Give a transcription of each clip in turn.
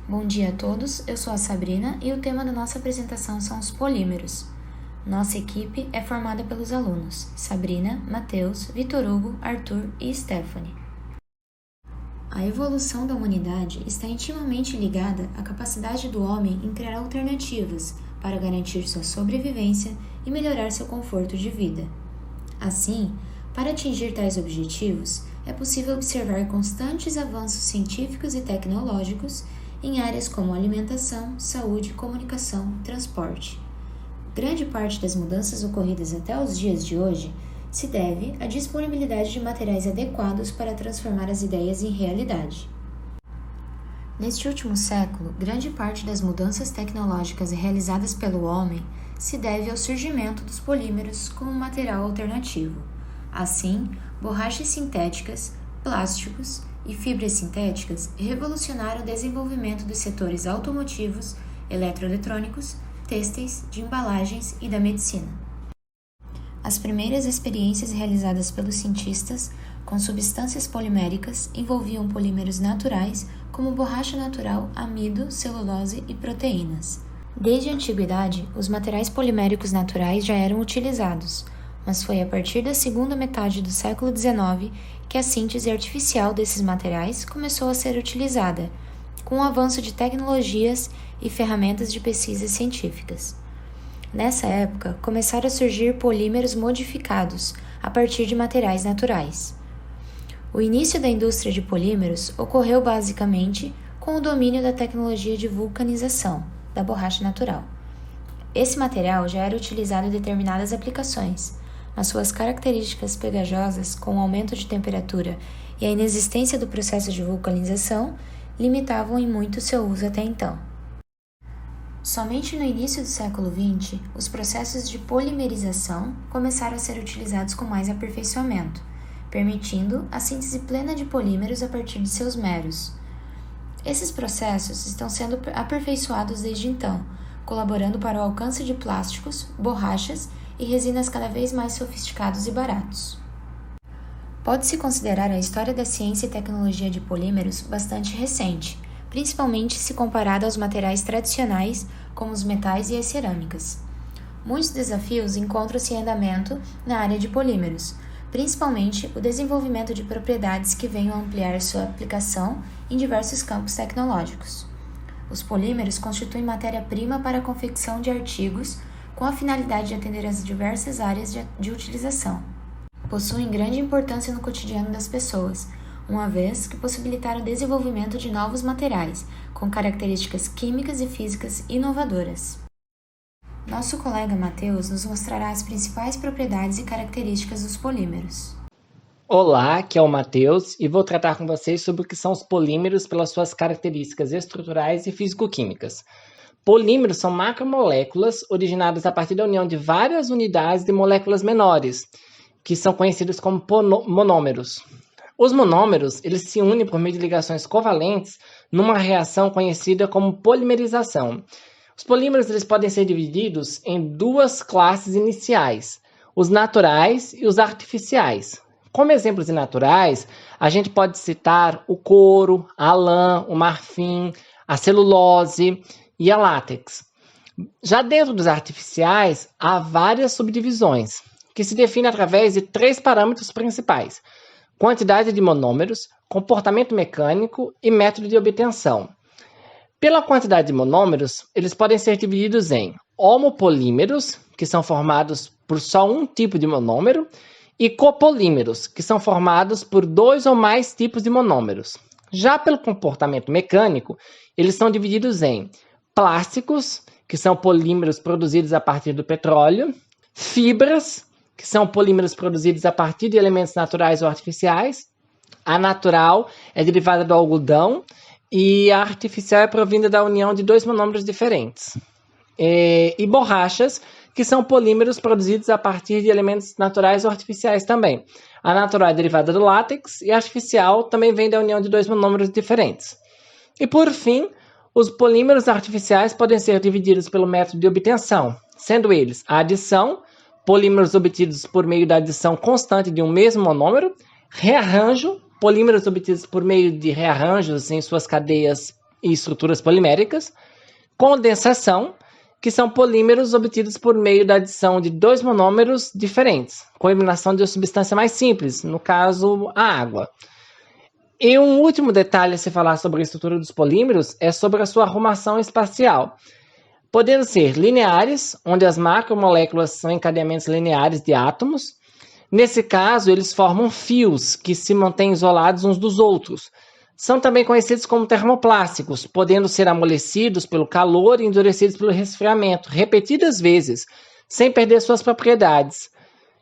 Bom dia a todos, eu sou a Sabrina e o tema da nossa apresentação são os polímeros. Nossa equipe é formada pelos alunos Sabrina, Matheus, Vitor Hugo, Arthur e Stephanie. A evolução da humanidade está intimamente ligada à capacidade do homem em criar alternativas para garantir sua sobrevivência e melhorar seu conforto de vida. Assim, para atingir tais objetivos, é possível observar constantes avanços científicos e tecnológicos em áreas como alimentação, saúde, comunicação, transporte. Grande parte das mudanças ocorridas até os dias de hoje se deve à disponibilidade de materiais adequados para transformar as ideias em realidade. Neste último século, grande parte das mudanças tecnológicas realizadas pelo homem se deve ao surgimento dos polímeros como material alternativo. Assim, borrachas sintéticas, plásticos e fibras sintéticas revolucionaram o desenvolvimento dos setores automotivos, eletroeletrônicos, têxteis, de embalagens e da medicina. As primeiras experiências realizadas pelos cientistas com substâncias poliméricas envolviam polímeros naturais como borracha natural, amido, celulose e proteínas. Desde a antiguidade, os materiais poliméricos naturais já eram utilizados, mas foi a partir da segunda metade do século XIX que a síntese artificial desses materiais começou a ser utilizada, com o avanço de tecnologias e ferramentas de pesquisas científicas. Nessa época, começaram a surgir polímeros modificados a partir de materiais naturais. O início da indústria de polímeros ocorreu basicamente com o domínio da tecnologia de vulcanização da borracha natural. Esse material já era utilizado em determinadas aplicações, mas suas características pegajosas, com o aumento de temperatura e a inexistência do processo de vulcanização, limitavam em muito seu uso até então. Somente no início do século XX, os processos de polimerização começaram a ser utilizados com mais aperfeiçoamento, permitindo a síntese plena de polímeros a partir de seus meros. Esses processos estão sendo aperfeiçoados desde então, colaborando para o alcance de plásticos, borrachas e resinas cada vez mais sofisticados e baratos. Pode-se considerar a história da ciência e tecnologia de polímeros bastante recente, principalmente se comparada aos materiais tradicionais como os metais e as cerâmicas. Muitos desafios encontram-se em andamento na área de polímeros, principalmente o desenvolvimento de propriedades que venham a ampliar sua aplicação em diversos campos tecnológicos. Os polímeros constituem matéria-prima para a confecção de artigos com a finalidade de atender às diversas áreas de utilização. Possuem grande importância no cotidiano das pessoas, uma vez que possibilitaram o desenvolvimento de novos materiais, com características químicas e físicas inovadoras. Nosso colega Matheus nos mostrará as principais propriedades e características dos polímeros. Olá, aqui é o Matheus e vou tratar com vocês sobre o que são os polímeros pelas suas características estruturais e físico-químicas. Polímeros são macromoléculas originadas a partir da união de várias unidades de moléculas menores, que são conhecidos como monômeros. Os monômeros eles se unem por meio de ligações covalentes numa reação conhecida como polimerização. Os polímeros eles podem ser divididos em duas classes iniciais, os naturais e os artificiais. Como exemplos de naturais, a gente pode citar o couro, a lã, o marfim, a celulose e a látex. Já dentro dos artificiais, há várias subdivisões, que se definem através de 3 parâmetros principais: quantidade de monômeros, comportamento mecânico e método de obtenção. Pela quantidade de monômeros, eles podem ser divididos em homopolímeros, que são formados por só um tipo de monômero, e copolímeros, que são formados por 2 ou mais tipos de monômeros. Já pelo comportamento mecânico, eles são divididos em plásticos, que são polímeros produzidos a partir do petróleo, fibras, que são polímeros produzidos a partir de elementos naturais ou artificiais. A natural é derivada do algodão e a artificial é provinda da união de 2 monômeros diferentes. E borrachas, que são polímeros produzidos a partir de elementos naturais ou artificiais também. A natural é derivada do látex e a artificial também vem da união de 2 monômeros diferentes. E por fim, os polímeros artificiais podem ser divididos pelo método de obtenção, sendo eles a adição, polímeros obtidos por meio da adição constante de um mesmo monômero, rearranjo, polímeros obtidos por meio de rearranjos em suas cadeias e estruturas poliméricas, condensação, que são polímeros obtidos por meio da adição de dois monômeros diferentes, com eliminação de uma substância mais simples, no caso, a água. E um último detalhe a se falar sobre a estrutura dos polímeros é sobre a sua arrumação espacial, podendo ser lineares, onde as macromoléculas são encadeamentos lineares de átomos. Nesse caso, eles formam fios que se mantêm isolados uns dos outros. São também conhecidos como termoplásticos, podendo ser amolecidos pelo calor e endurecidos pelo resfriamento, repetidas vezes, sem perder suas propriedades.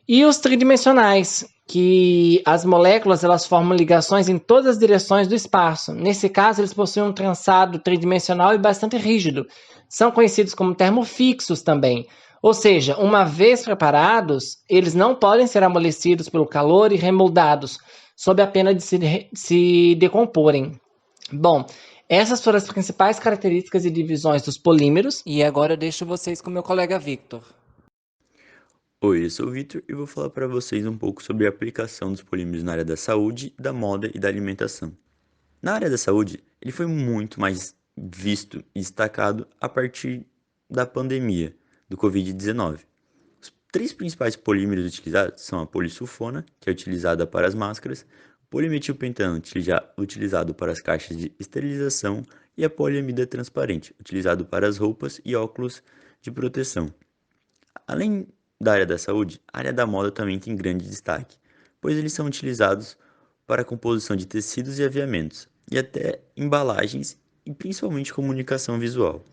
E os tridimensionais, que as moléculas elas formam ligações em todas as direções do espaço. Nesse caso, eles possuem um trançado tridimensional e bastante rígido. São conhecidos como termofixos também. Ou seja, uma vez preparados, eles não podem ser amolecidos pelo calor e remoldados, sob a pena de se decomporem. Bom, essas foram as principais características e divisões dos polímeros. E agora eu deixo vocês com meu colega Victor. Oi, eu sou o Victor e vou falar para vocês um pouco sobre a aplicação dos polímeros na área da saúde, da moda e da alimentação. Na área da saúde, ele foi muito mais visto e destacado a partir da pandemia do Covid-19. Os três principais polímeros utilizados são a polissulfona, que é utilizada para as máscaras, o polimetilpentano, utilizado para as caixas de esterilização, e a poliamida transparente, utilizado para as roupas e óculos de proteção. Além da área da saúde, a área da moda também tem grande destaque, pois eles são utilizados para a composição de tecidos e aviamentos, e até embalagens e principalmente comunicação visual.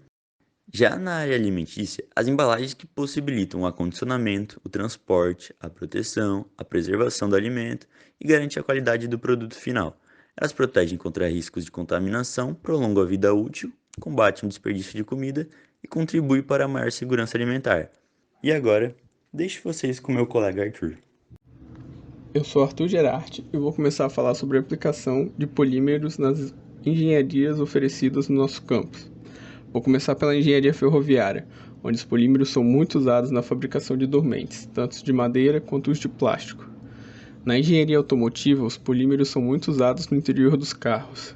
Já na área alimentícia, as embalagens que possibilitam o acondicionamento, o transporte, a proteção, a preservação do alimento e garantem a qualidade do produto final. Elas protegem contra riscos de contaminação, prolongam a vida útil, combatem o desperdício de comida e contribuem para a maior segurança alimentar. E agora, deixo vocês com meu colega Arthur. Eu sou Arthur Gerardi e vou começar a falar sobre a aplicação de polímeros nas engenharias oferecidas no nosso campus. Vou começar pela engenharia ferroviária, onde os polímeros são muito usados na fabricação de dormentes, tanto de madeira quanto os de plástico. Na engenharia automotiva, os polímeros são muito usados no interior dos carros,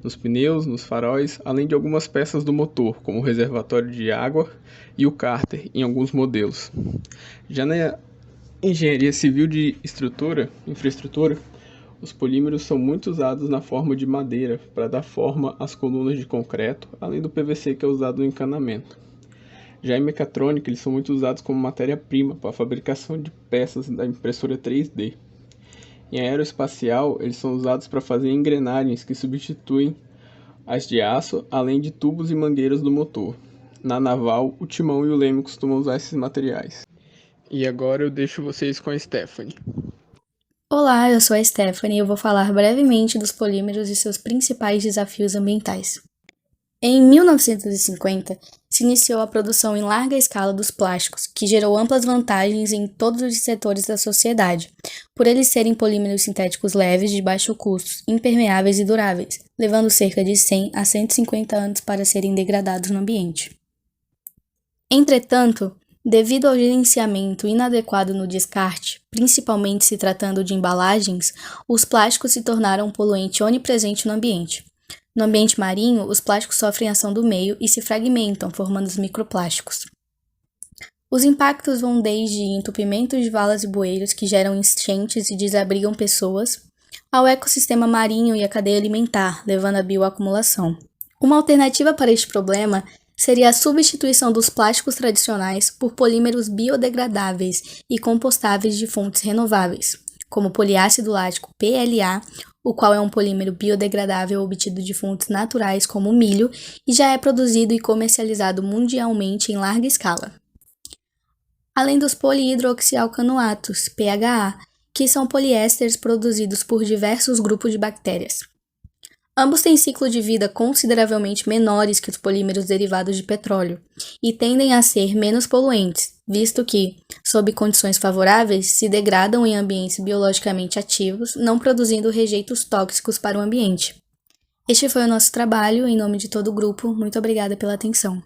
nos pneus, nos faróis, além de algumas peças do motor, como o reservatório de água e o cárter em alguns modelos. Já na engenharia civil de infraestrutura, os polímeros são muito usados na forma de madeira para dar forma às colunas de concreto, além do PVC que é usado no encanamento. Já em mecatrônica, eles são muito usados como matéria-prima para a fabricação de peças da impressora 3D. Em aeroespacial, eles são usados para fazer engrenagens que substituem as de aço, além de tubos e mangueiras do motor. Na naval, o timão e o leme costumam usar esses materiais. E agora eu deixo vocês com a Stephanie. Olá, eu sou a Stephanie e eu vou falar brevemente dos polímeros e seus principais desafios ambientais. Em 1950, se iniciou a produção em larga escala dos plásticos, que gerou amplas vantagens em todos os setores da sociedade, por eles serem polímeros sintéticos leves, de baixo custo, impermeáveis e duráveis, levando cerca de 100 a 150 anos para serem degradados no ambiente. Entretanto, devido ao gerenciamento inadequado no descarte, principalmente se tratando de embalagens, os plásticos se tornaram um poluente onipresente no ambiente. No ambiente marinho, os plásticos sofrem ação do meio e se fragmentam, formando os microplásticos. Os impactos vão desde entupimentos de valas e bueiros que geram enchentes e desabrigam pessoas, ao ecossistema marinho e à cadeia alimentar, levando à bioacumulação. Uma alternativa para este problema seria a substituição dos plásticos tradicionais por polímeros biodegradáveis e compostáveis de fontes renováveis, como o poliácido lático PLA, o qual é um polímero biodegradável obtido de fontes naturais como o milho e já é produzido e comercializado mundialmente em larga escala. Além dos polihidroxialcanoatos, PHA, que são poliésteres produzidos por diversos grupos de bactérias. Ambos têm ciclo de vida consideravelmente menores que os polímeros derivados de petróleo e tendem a ser menos poluentes, visto que, sob condições favoráveis, se degradam em ambientes biologicamente ativos, não produzindo rejeitos tóxicos para o ambiente. Este foi o nosso trabalho. Em nome de todo o grupo, muito obrigada pela atenção.